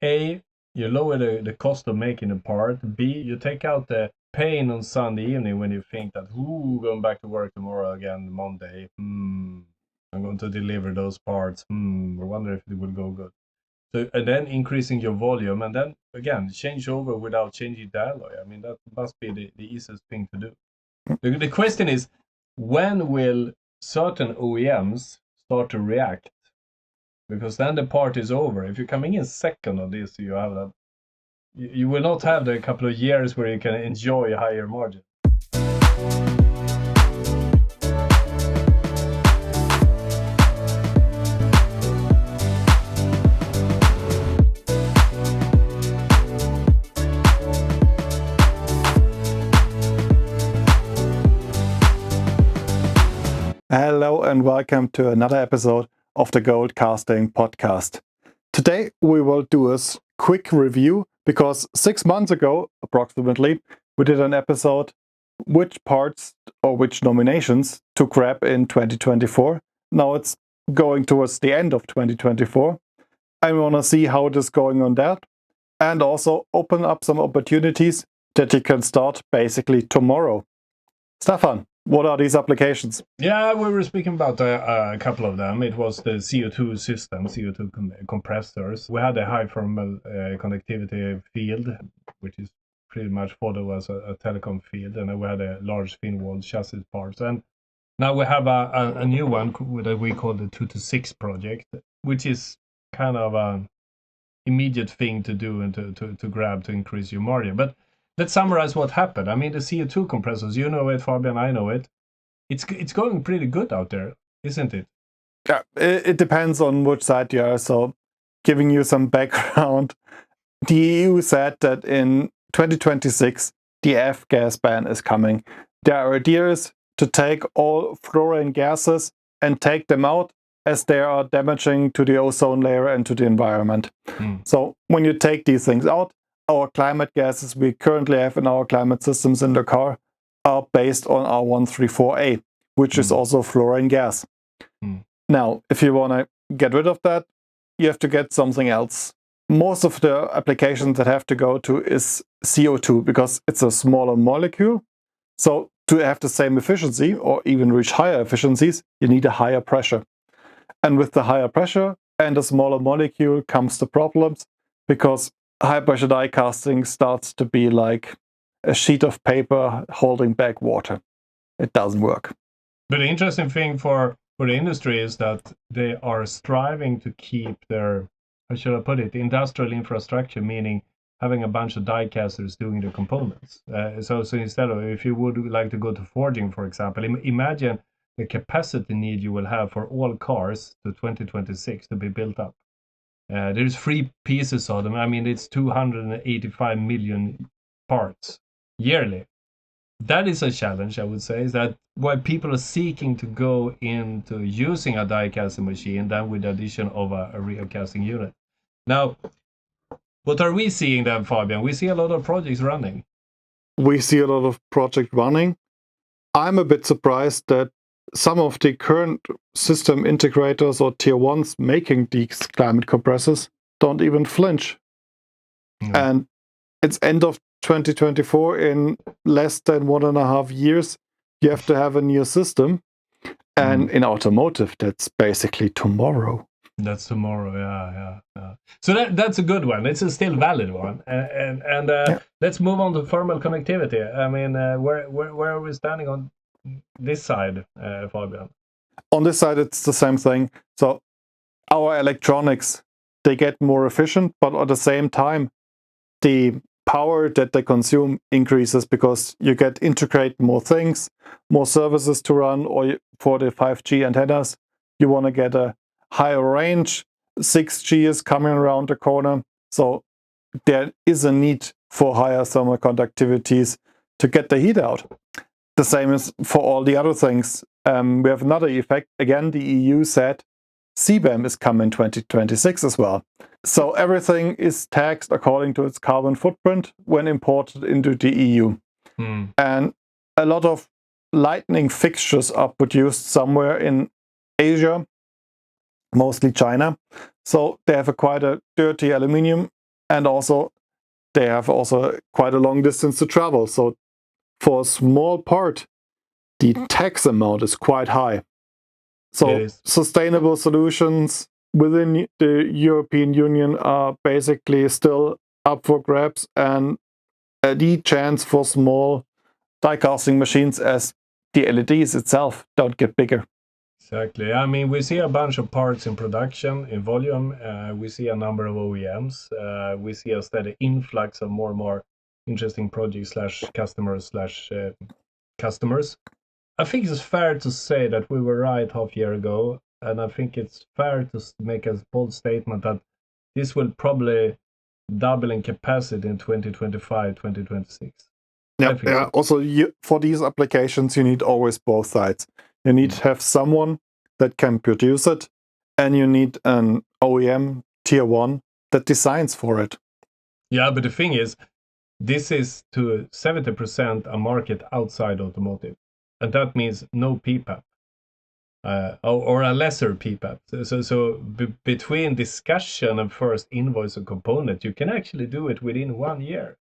A, you lower the cost of making a part. B, you take out the pain on Sunday evening when you think that, going back to work tomorrow again, Monday. I'm going to deliver those parts. I wonder if it will go good. So, and then increasing your volume, and then again, change over without changing the alloy. I mean, that must be the easiest thing to do. The question is, when will certain OEMs start to react? Because then the part is over. If you're coming in second on this, you have that. You will not have the couple of years where you can enjoy a higher margin. Hello and welcome to another episode of the Goldcasting Podcast. Today we will do a quick review because 6 months ago, approximately, we did an episode which parts or which nominations to grab in 2024. Now it's going towards the end of 2024. I want to see how it is going on that and also open up some opportunities that you can start basically tomorrow. Stefan, what are these applications? Yeah, we were speaking about a couple of them. It was the CO2 system, CO2 compressors. We had a high thermal conductivity field, which is pretty much thought of as a telecom field, and then we had a large thin wall chassis parts. And now we have a new one that we call the 2 to 6 project, which is kind of an immediate thing to do and to grab to increase your margin. But let's summarize what happened. I mean, the CO2 compressors, you know it, Fabian, I know it. It's going pretty good out there, isn't it? Yeah, it depends on which side you are. So, giving you some background, the EU said that in 2026, the F-gas ban is coming. Their idea is to take all fluorine gases and take them out as they are damaging to the ozone layer and to the environment. So, when you take these things out, our climate gases we currently have in our climate systems in the car are based on R134A, which is also fluorine gas. Now, if you want to get rid of that, you have to get something else. Most of the applications that have to go to is CO2 because it's a smaller molecule. So to have the same efficiency or even reach higher efficiencies, you need a higher pressure. And with the higher pressure and a smaller molecule comes the problems because high pressure die casting starts to be like a sheet of paper holding back water. It doesn't work. But the interesting thing for the industry is that they are striving to keep their, how should I put it, industrial infrastructure, meaning having a bunch of die casters doing the components. So instead of, if you would like to go to forging, for example, imagine the capacity need you will have for all cars to 2026 to be built up. There's 3 pieces of them. I mean, it's 285 million parts yearly. That is a challenge, I would say, is that why people are seeking to go into using a die casting machine than with the addition of a real casting unit. Now, what are we seeing then, Fabian? We see a lot of projects running. We see a lot of projects running. I'm a bit surprised that some of the current system integrators or tier ones making these climate compressors don't even flinch. And it's end of 2024. In less than 1.5 years, you have to have a new system. And in automotive, that's basically tomorrow. That's tomorrow, yeah. So that's a good one. It's a still valid one. And let's move on to thermal connectivity. I mean, where are we standing on this side, Fabian? On this side, it's the same thing. So our electronics, they get more efficient, but at the same time, the power that they consume increases because you get integrate more things, more services to run, or for the 5G antennas, you want to get a higher range. 6G is coming around the corner. So there is a need for higher thermal conductivities to get the heat out. The same is for all the other things. We have another effect. Again, the EU said CBAM is coming in 2026 as well. So everything is taxed according to its carbon footprint when imported into the EU. And a lot of lightning fixtures are produced somewhere in Asia, mostly China. So they have quite a dirty aluminium And also, they have also quite a long distance to travel. So for a small part, the tax amount is quite high. It So is. sustainable solutions within the European Union are basically still up for grabs, and the chance for small die casting machines as the LEDs itself don't get bigger. Exactly. I mean, we see a bunch of parts in production, in volume. We see a number of OEMs. We see a steady influx of more and more interesting projects slash customers slash customers. I think it's fair to say that we were right half year ago, and I think it's fair to make a bold statement that this will probably double in capacity in 2025, 2026. I think so. Also, for these applications, you need always both sides. You need to have someone that can produce it, and you need an OEM tier 1 that designs for it. Yeah, but the thing is, this is to 70% a market outside automotive. And that means no PPAP. Or a lesser PPAP. So between discussion and first invoice a component, you can actually do it within 1 year.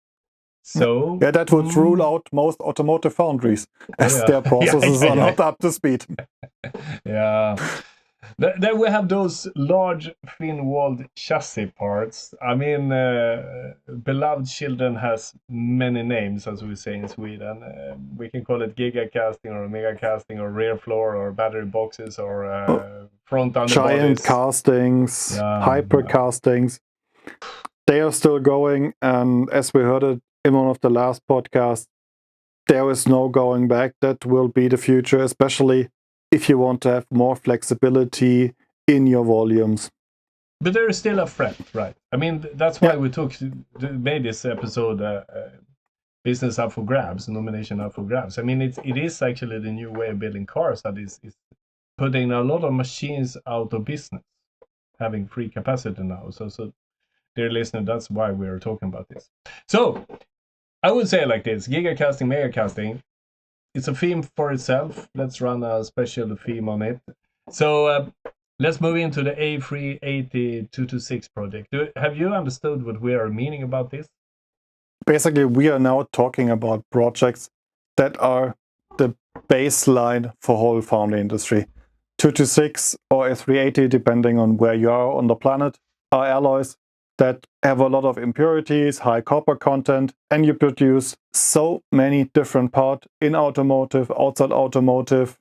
So yeah, that would rule out most automotive foundries, as their processes are not up to speed. Yeah. Then we have those large, thin-walled chassis parts. I mean, beloved children has many names, as we say in Sweden. We can call it gigacasting or megacasting or rear floor or battery boxes or front underbodies. Giant castings, hyper castings. They are still going, and as we heard it in one of the last podcasts, there is no going back. That will be the future, especially if you want to have more flexibility in your volumes. But there is still a threat, right? I mean, that's why we made this episode business up for grabs, nomination up for grabs. I mean, it is actually the new way of building cars that is putting a lot of machines out of business, having free capacity now. So dear listener, that's why we're talking about this. So I would say it like this: gigacasting, megacasting. It's a theme for itself. Let's run a special theme on it. So let's move into the A380 226 project. Have you understood what we are meaning about this? Basically, we are now talking about projects that are the baseline for whole foundry industry. 226 or A380, depending on where you are on the planet, are alloys that have a lot of impurities, high copper content, and you produce so many different parts in automotive, outside automotive,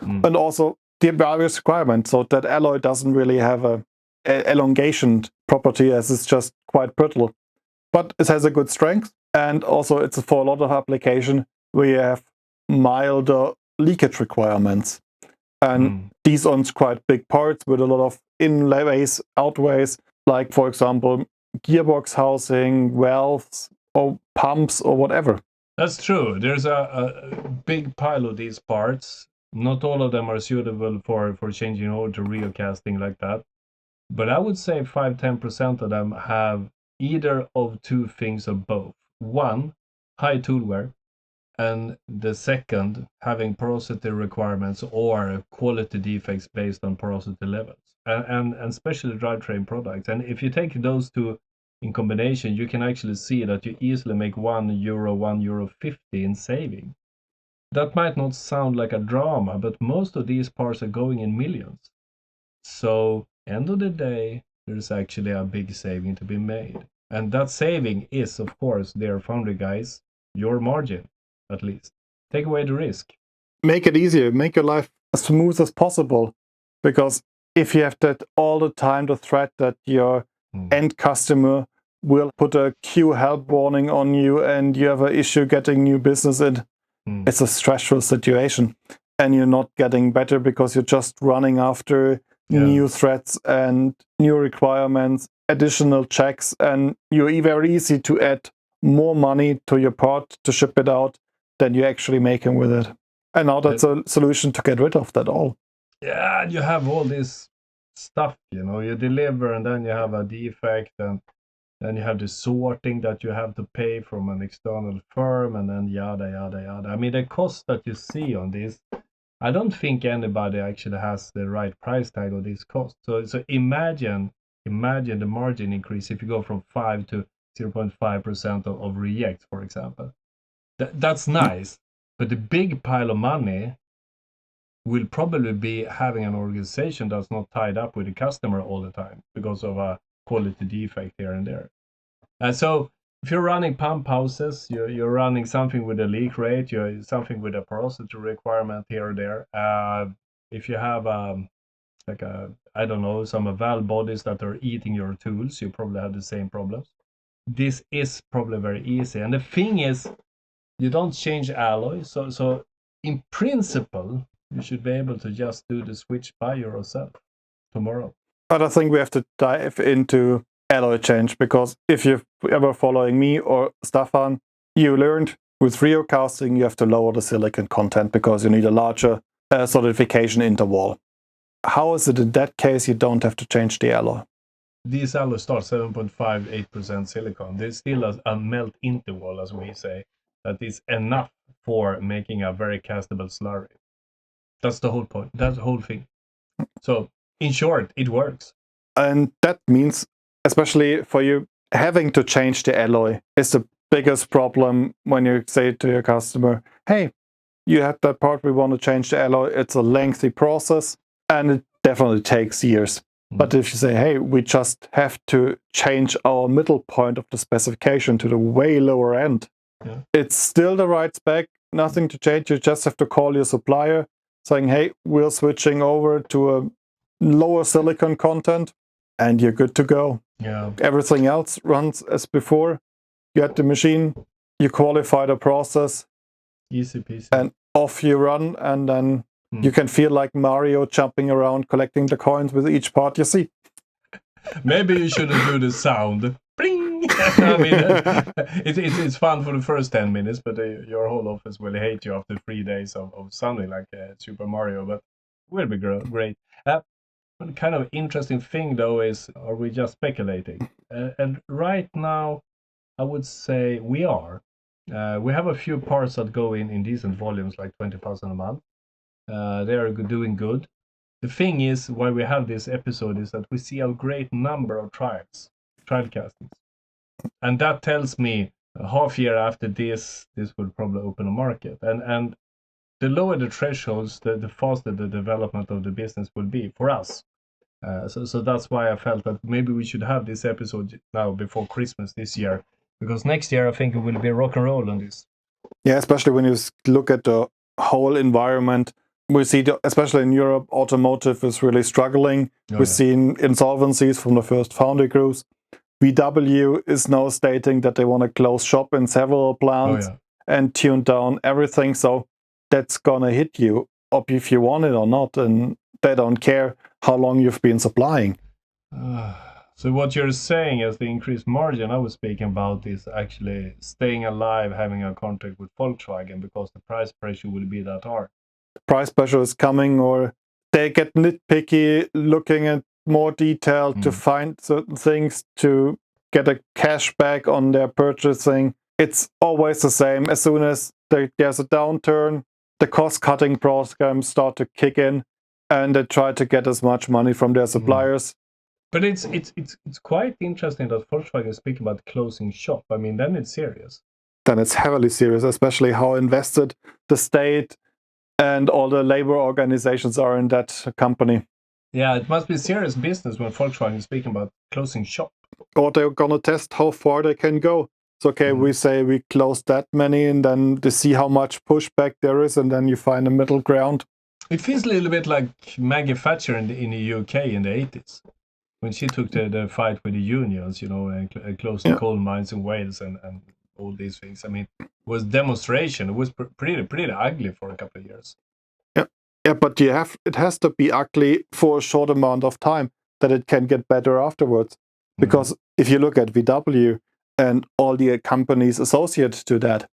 and also the various requirements. So that alloy doesn't really have a elongation property, as it's just quite brittle. But it has a good strength, and also it's for a lot of application where you have milder leakage requirements. And these are quite big parts with a lot of inlays, outways, like, for example, gearbox housing, valves, or pumps, or whatever. That's true. There's a big pile of these parts. Not all of them are suitable for changing over to real casting like that. But I would say 5-10% of them have either of two things or both. One, high tool wear, and the second, having porosity requirements or quality defects based on porosity levels, and especially drivetrain products. And if you take those two in combination, you can actually see that you easily make €1, €1.50 in saving. That might not sound like a drama, but most of these parts are going in millions. So, end of the day, there's actually a big saving to be made. And that saving is, of course, dear foundry guys, your margin, at least. Take away the risk. Make it easier. Make your life as smooth as possible. Because if you have that all the time, the threat that your end customer will put a queue help warning on you and you have an issue getting new business in, it's a stressful situation. And you're not getting better because you're just running after new threats and new requirements, additional checks, and you're very easy to add more money to your part to ship it out than you're actually making with it. And now that's a solution to get rid of that all. Yeah, you have all this stuff, you deliver and then you have a defect and then you have the sorting that you have to pay from an external firm and then yada, yada, yada. I mean, the cost that you see on this, I don't think anybody actually has the right price tag of this cost. So imagine imagine the margin increase if you go from 5 to 0.5% of rejects, for example. That's nice, but the big pile of money will probably be having an organization that's not tied up with the customer all the time because of a quality defect here and there. So if you're running pump houses, you're running something with a leak rate, you're something with a porosity requirement here or there. If you have some valve bodies that are eating your tools, you probably have the same problems. This is probably very easy. And the thing is, you don't change alloy. So in principle, you should be able to just do the switch by yourself tomorrow. But I think we have to dive into alloy change, because if you're ever following me or Staffan, you learned with Goldcasting you have to lower the silicon content because you need a larger solidification interval. How is it in that case you don't have to change the alloy? These alloys start 7.58% silicon. There's still a melt interval, as we say, that is enough for making a very castable slurry. That's the whole point. That's the whole thing. So in short, it works. And that means, especially for you, having to change the alloy is the biggest problem when you say to your customer, hey, you have that part, we want to change the alloy. It's a lengthy process and it definitely takes years. But if you say, hey, we just have to change our middle point of the specification to the way lower end, it's still the right spec, nothing to change. You just have to call your supplier saying, hey, we're switching over to a lower silicon content, and you're good to go. Yeah. Everything else runs as before. You had the machine, you qualify the process, easy peasy, and off you run, and then you can feel like Mario jumping around, collecting the coins with each part you see. Maybe you shouldn't do the sound. Bring! I mean, it's fun for the first 10 minutes, but your whole office will hate you after 3 days of sounding like Super Mario, but it will be great. One kind of interesting thing, though, is, are we just speculating? And right now, I would say we are. We have a few parts that go in decent volumes, like 20,000 a month. They are doing good. The thing is, why we have this episode is that we see a great number of trial castings. And that tells me a half year after this will probably open a market. And the lower the thresholds, the faster the development of the business will be for us. So that's why I felt that maybe we should have this episode now before Christmas this year, because next year I think it will be rock and roll on this. Yeah, especially when you look at the whole environment. We see, especially in Europe, automotive is really struggling. We've seen insolvencies from the first foundry groups. VW is now stating that they want to close shop in several plants and tune down everything. So that's going to hit you up if you want it or not. And they don't care how long you've been supplying. So what you're saying is the increased margin I was speaking about is actually staying alive, having a contract with Volkswagen, because the price pressure will be that hard. Price pressure is coming, or they get nitpicky, looking at more detail to find certain things to get a cash back on their purchasing. It's always the same. As soon as there's a downturn, the cost-cutting programs start to kick in, and they try to get as much money from their suppliers. But it's quite interesting that Volkswagen is speaking about closing shop. I mean, then it's serious. Then it's heavily serious, especially how invested the state and all the labor organizations are in that company. Yeah, it must be serious business when Volkswagen is speaking about closing shop. Or they're going to test how far they can go. So, we say we close that many, and then they see how much pushback there is, and then you find a middle ground. It feels a little bit like Maggie Thatcher in the UK in the 80s, when she took the fight with the unions, and closed the coal mines in Wales and all these things. I mean, it was demonstration. It was pretty ugly for a couple of years. Yeah, but it has to be ugly for a short amount of time, that it can get better afterwards. Because if you look at VW and all the companies associated to that,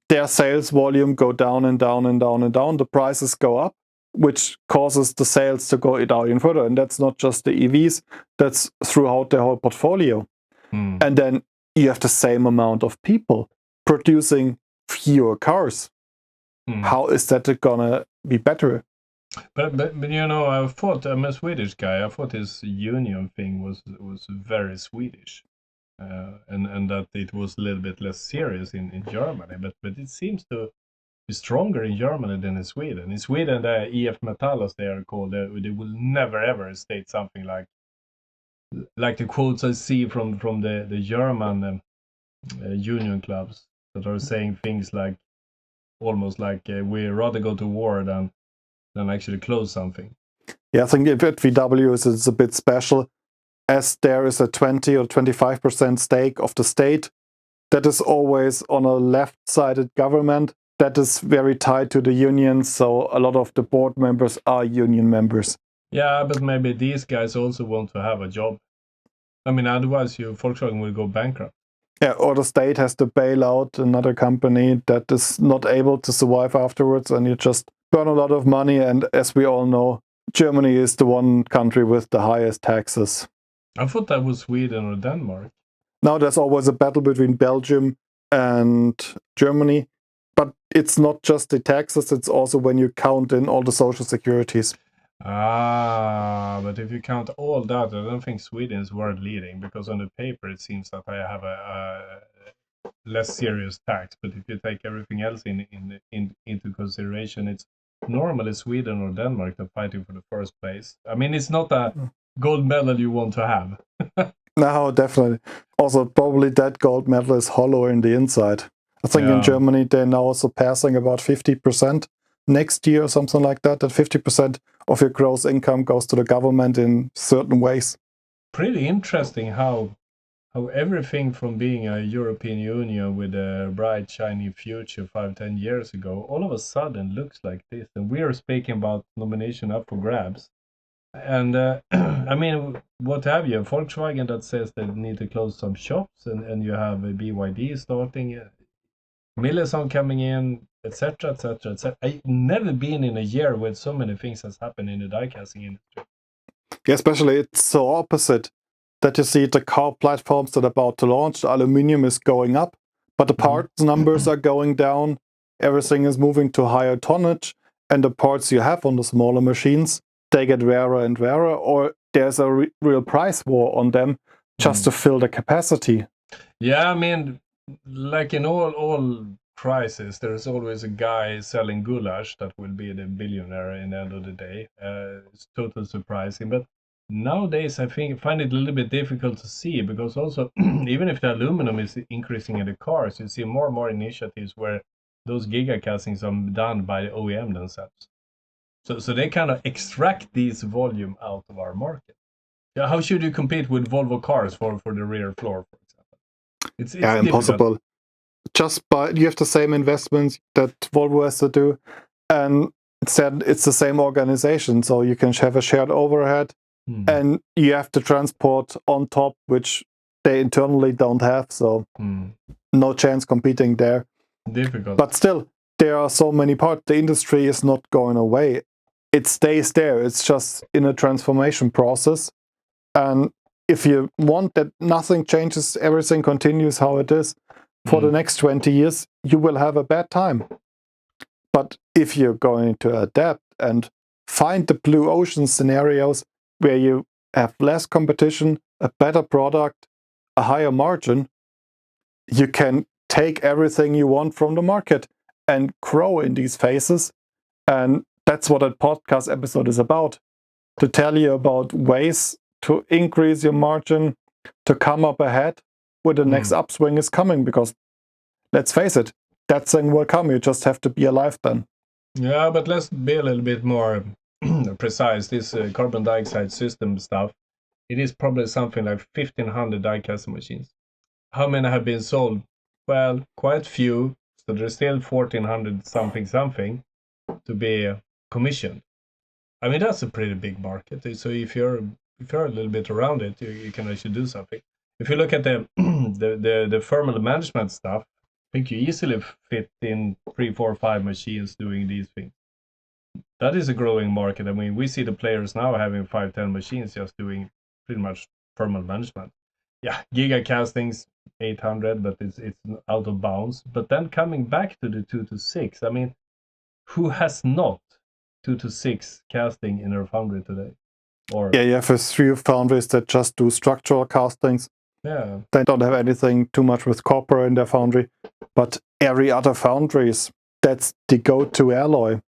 their sales volume go down and down and down and down. The prices go up, which causes the sales to go down even further. And that's not just the EVs, that's throughout the whole portfolio. And then you have the same amount of people producing fewer cars. How is that going to be better? But you know, I thought I'm a Swedish guy. I thought his union thing was very Swedish, and that it was a little bit less serious in Germany. But it seems to be stronger in Germany than in Sweden. In Sweden, the EF Metall, as they are called, they will never ever state something like the quotes I see from the German union clubs that are saying things like almost like we rather go to war than actually close something. Yeah, I think at VW it's a bit special, as there is a 20 or 25% stake of the state that is always on a left-sided government that is very tied to the unions, so a lot of the board members are union members. Yeah, but maybe these guys also want to have a job. I mean, otherwise, Volkswagen will go bankrupt. Yeah, or the state has to bail out another company that is not able to survive afterwards, and you just burn a lot of money. And as we all know, Germany is the one country with the highest taxes. I thought that was Sweden or Denmark. Now there's always a battle between Belgium and Germany, but it's not just the taxes, it's also when you count in all the social securities. But if you count all that, I don't think Sweden is world leading, because on the paper it seems that I have a less serious tax. But if you take everything else into consideration, it's normally Sweden or Denmark that are fighting for the first place. I mean, it's not a gold medal you want to have. No, definitely. Also, probably that gold medal is hollow in the inside. I think in Germany they're now surpassing about 50% next year or something like that. That 50% of your gross income goes to the government in certain ways. Pretty interesting how everything from being a European Union with a bright, shiny future 5-10 years ago, all of a sudden looks like this. And we are speaking about nomination up for grabs. And I mean, what have you? Volkswagen that says they need to close some shops, and you have a BYD starting, Millison coming in, etc., etc., etc. I've never been in a year with so many things has happened in the die casting industry. Yeah, especially it's so opposite that you see the car platforms that are about to launch. The Aluminium is going up, but the parts numbers are going down. Everything is moving to higher tonnage, and the parts you have on the smaller machines, they get rarer and rarer, or there's a real price war on them just to fill the capacity. Yeah, I mean, like in all crises, there's always a guy selling goulash that will be the billionaire in the end of the day. It's totally surprising, but nowadays I find it a little bit difficult to see, because also even if the aluminum is increasing in the cars, you see more and more initiatives where those giga castings are done by the OEM themselves. So they kind of extract this volume out of our market. Yeah, how should you compete with Volvo cars for the rear floor, for example? It's impossible. Just you have the same investments that Volvo has to do, and it's the same organization, so you can have a shared overhead, and you have to transport on top, which they internally don't have, so no chance competing there. Difficult. But still, there are so many parts. The industry is not going away. It stays there. It's just in a transformation process. And if you want that nothing changes, everything continues how it is for the next 20 years, you will have a bad time. But if you're going to adapt and find the blue ocean scenarios where you have less competition, a better product, a higher margin, you can take everything you want from the market and grow in these phases. And that's what a podcast episode is about, to tell you about ways to increase your margin, to come up ahead when the next upswing is coming, because let's face it, that thing will come. You just have to be alive then. Yeah, but let's be a little bit more precise. This carbon dioxide system stuff, it is probably something like 1,500 die casting machines. How many have been sold? Well, quite few. So there's still 1,400 something to be commissioned. I mean, that's a pretty big market. So if you're a little bit around it, you can actually do something. If you look at the the thermal management stuff, I think you easily fit in 3, 4, 5 machines doing these things. That is a growing market. I mean, we see the players now having 5, 10 machines just doing pretty much thermal management. Yeah, giga castings 800, but it's out of bounds. But then coming back to the 2 to 6, I mean, who has not 2 to 6 casting in a foundry today. Or Yeah, you have a few foundries that just do structural castings. yeah, They don't have anything too much with copper in their foundry. But every other foundries, that's the go-to alloy.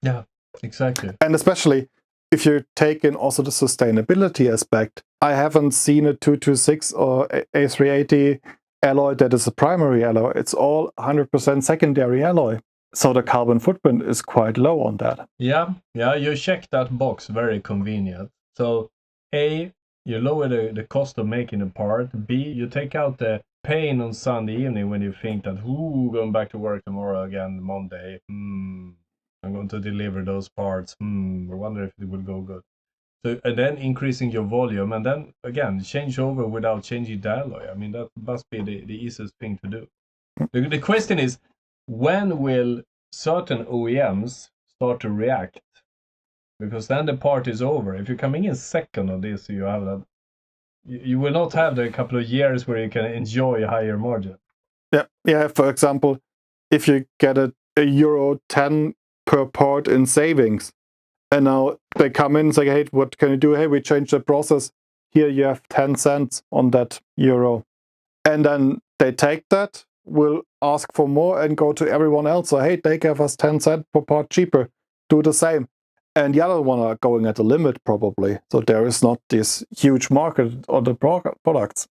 yeah, exactly. And especially if you take in also the sustainability aspect, I haven't seen a 226 or A380 alloy that is a primary alloy. It's all 100% secondary alloy. So the carbon footprint is quite low on that. Yeah, you check that box, very convenient. So A, you lower the cost of making a part. B, you take out the pain on Sunday evening when you think that, ooh, going back to work tomorrow again, Monday. I'm going to deliver those parts. I wonder if it will go good. So, and then increasing your volume, and then again, change over without changing the alloy. I mean, that must be the easiest thing to do. The question is, when will certain OEMs start to react? Because then the part is over. If you're coming in second on this, you have that. You will not have the couple of years where you can enjoy a higher margin. Yeah. For example, if you get a euro 10 per part in savings, and now they come in and say, hey, what can you do? Hey, we changed the process. Here you have 10 cents on that euro. And then they take that, will ask for more and go to everyone else. So, hey, they gave us 10 cents per part cheaper. Do the same. And the other one are going at the limit probably. So there is not this huge market on the products.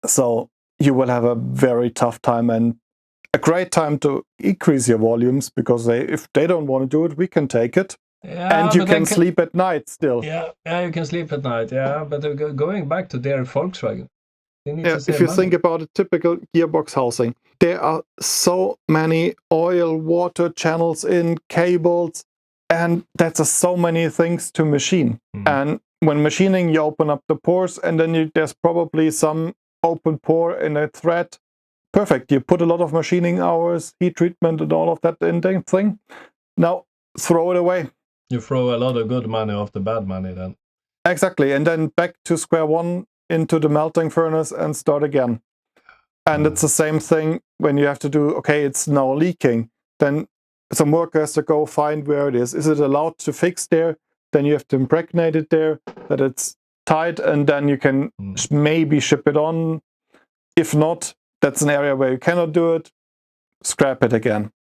So you will have a very tough time and a great time to increase your volumes because if they don't want to do it, we can take it. Yeah, and you can sleep at night still. Yeah, you can sleep at night. Yeah, but going back to their Volkswagen, they need to save if you money. think about a typical gearbox housing, there are so many oil, water channels in cables, and that's so many things to machine. And when machining, you open up the pores, and then there's probably some open pore in a thread. Perfect. You put a lot of machining hours, heat treatment, and all of that in the thing. Now throw it away. You throw a lot of good money off the bad money then. Exactly. And then back to square one into the melting furnace and start again. And it's the same thing when you have to do, okay, it's now leaking. Then some worker has to go find where it is. Is it allowed to fix there? Then you have to impregnate it there, that it's tight, and then you can maybe ship it on. If not, that's an area where you cannot do it. Scrap it again.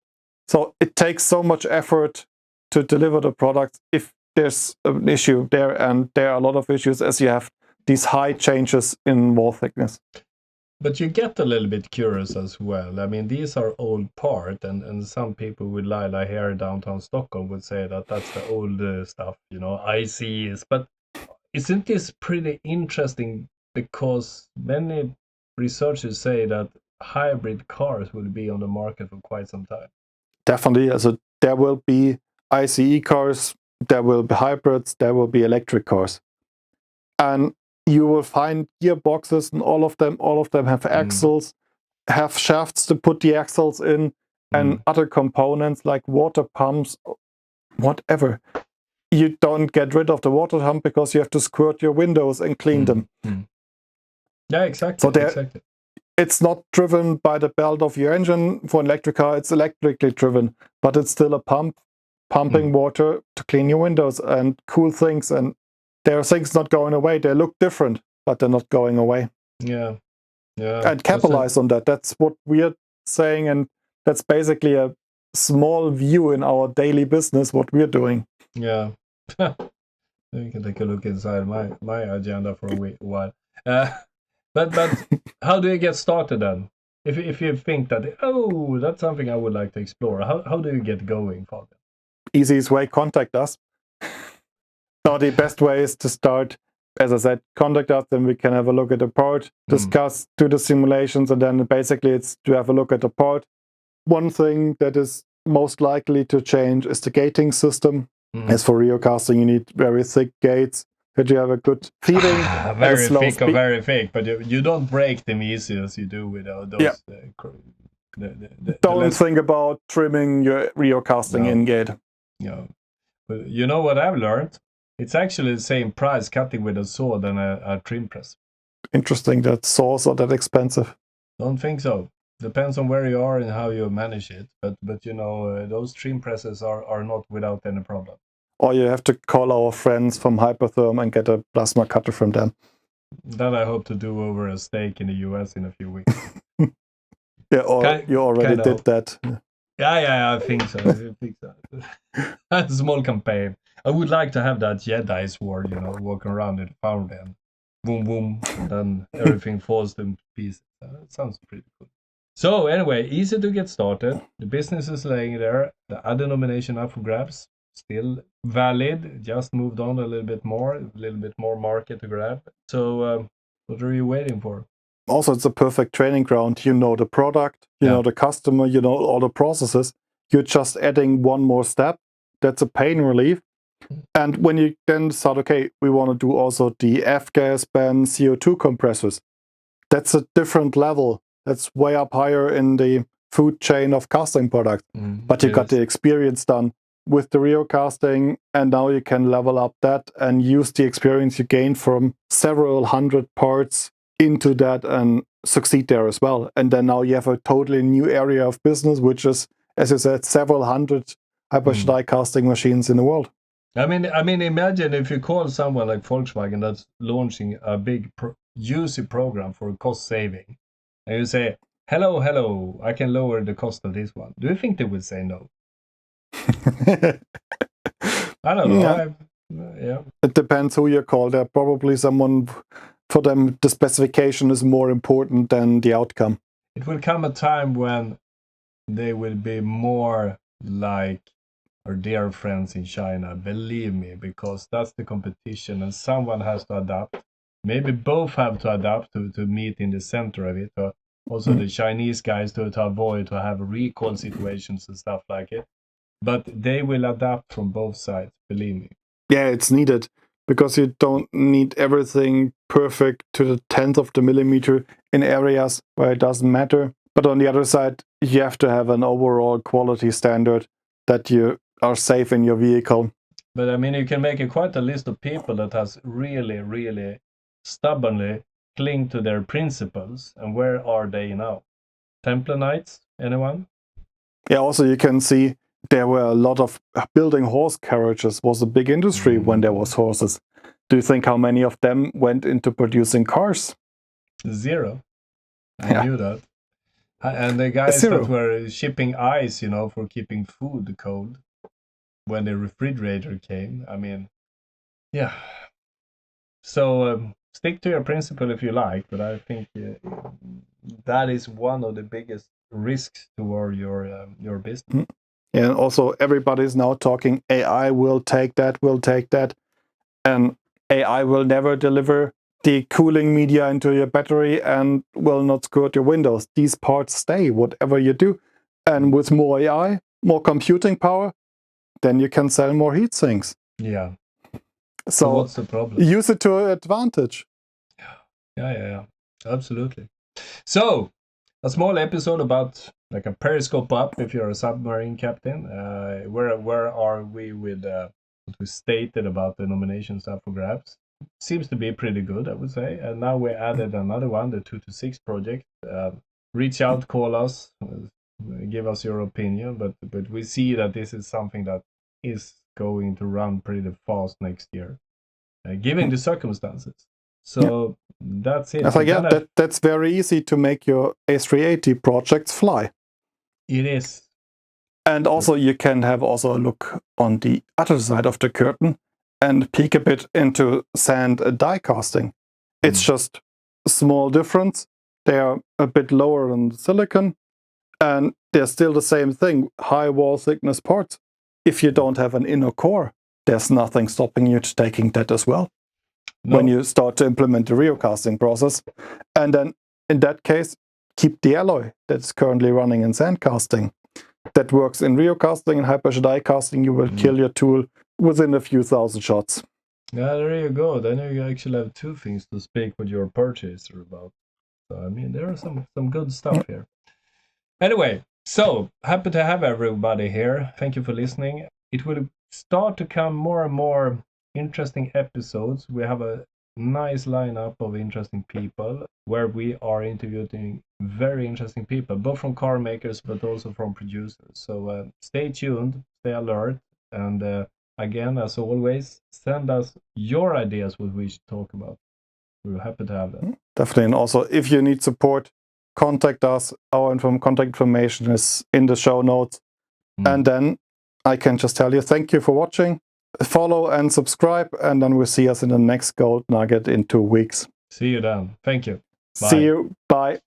So it takes so much effort to deliver the product if there's an issue there, and there are a lot of issues as you have these high changes in wall thickness. But you get a little bit curious as well. I mean, these are old parts, and some people with Lila here downtown Stockholm would say that that's the old stuff, ICs. But isn't this pretty interesting because many researchers say that hybrid cars will be on the market for quite some time? Definitely. Also, there will be ICE cars, there will be hybrids, there will be electric cars. And you will find gearboxes, and all of them have axles, have shafts to put the axles in, and other components like water pumps, whatever. You don't get rid of the water pump because you have to squirt your windows and clean them. Yeah, exactly. So exactly. It's not driven by the belt of your engine. For an electric car, it's electrically driven, but it's still a pump pumping water to clean your windows and cool things. And there are things not going away. They look different, but they're not going away. Yeah. And capitalize on that. That's what we're saying. And that's basically a small view in our daily business, what we're doing. Yeah. You can take a look inside my agenda for a while. But how do you get started then? If you think that, that's something I would like to explore, how do you get going, Fabian? Easiest way, contact us. So the best way is to start, as I said, contact us, then we can have a look at the part, discuss, do the simulations, and then basically it's to have a look at the part. One thing that is most likely to change is the gating system. As for Rio casting, you need very thick gates that you have a good feeding. Very thick or very thick, but you don't break them easy as you do with those. Yeah. Don't think about trimming your Rio casting in gate. Yeah. But you know what I've learned? It's actually the same price cutting with a saw than a trim press. Interesting that saws are that expensive. Don't think so. Depends on where you are and how you manage it. But those trim presses are not without any problem. or you have to call our friends from Hypertherm and get a plasma cutter from them. That I hope to do over a steak in the US in a few weeks. Yeah, or you already did that. Yeah, I think so. That's a small campaign. I would like to have that Jedi sword, walking around in the fountain, and boom, boom, and then everything falls to pieces. It sounds pretty cool. So anyway, easy to get started. The business is laying there. The other nomination up for grabs, still valid. Just moved on a little bit more market to grab. So what are you waiting for? Also, it's a perfect training ground. You know the product, you know the customer, you know all the processes. You're just adding one more step. That's a pain relief. And when you then start, okay, we want to do also the F-gas ban CO2 compressors. That's a different level. That's way up higher in the food chain of casting products. But you got the experience done with the Rio casting, and now you can level up that and use the experience you gained from several hundred parts into that and succeed there as well. And then now you have a totally new area of business, which is, as you said, several hundred Hyper die casting machines in the world. I mean, imagine if you call someone like Volkswagen that's launching a big juicy program for cost saving, and you say, hello, I can lower the cost of this one. Do you think they would say no? I don't know. Yeah. It depends who you call. There probably someone, for them, the specification is more important than the outcome. It will come a time when they will be more like our dear friends in China, believe me, because that's the competition and someone has to adapt. Maybe both have to adapt to meet in the center of it. Or also the Chinese guys to avoid to have recall situations and stuff like it. But they will adapt from both sides, believe me. Yeah, it's needed because you don't need everything perfect to the 10th of the millimeter in areas where it doesn't matter. But on the other side, you have to have an overall quality standard that you are safe in your vehicle. But I mean, you can make quite a list of people that has really, really stubbornly cling to their principles. And where are they now? Templar Knights? Anyone? Yeah, also you can see there were a lot of building horse carriages was a big industry when there was horses. Do you think how many of them went into producing cars? Zero. I knew that. And the guys that were shipping ice, for keeping food cold when the refrigerator came. I mean, yeah. So stick to your principle if you like, but I think that is one of the biggest risks toward your business. And also everybody's now talking AI will take that, and AI will never deliver the cooling media into your battery and will not screw out your windows. These parts stay, whatever you do. And with more AI, more computing power, then you can sell more heat sinks. Yeah. So what's the problem? Use it to your advantage. Yeah. Absolutely. So, a small episode about like a periscope up if you're a submarine captain. Where are we with what we stated about the nominations up for grabs? Seems to be pretty good, I would say. And now we added another one, the 2 to 6 project. Reach out, call us, give us your opinion. But we see that this is something that is going to run pretty fast next year, given the circumstances. So that's it. That's very easy to make your A380 projects fly. It is. And also you can have also a look on the other side of the curtain and peek a bit into sand die casting. It's just a small difference. They are a bit lower than silicon, and they're still the same thing, high wall thickness parts. If you don't have an inner core, there's nothing stopping you to taking that as well. No. When you start to implement the Rio casting process. And then in that case, keep the alloy that's currently running in sand casting. That works in Rio casting and hyper die casting. You will kill your tool within a few thousand shots. Yeah, there you go. Then you actually have two things to speak with your purchaser about. So I mean, there are some good stuff here. Anyway, so happy to have everybody here. Thank you for listening. It will start to come more and more interesting episodes. We have a nice lineup of interesting people where we are interviewing very interesting people, both from car makers but also from producers. So stay tuned, stay alert, and again, as always, send us your ideas what we should talk about. We're happy to have that. Definitely. And also, if you need support, contact us. Our contact information is in the show notes. And then I can just tell you, thank you for watching. Follow and subscribe, and then we'll see us in the next Gold Nugget in 2 weeks. See you then. Thank you. Bye. See you. Bye.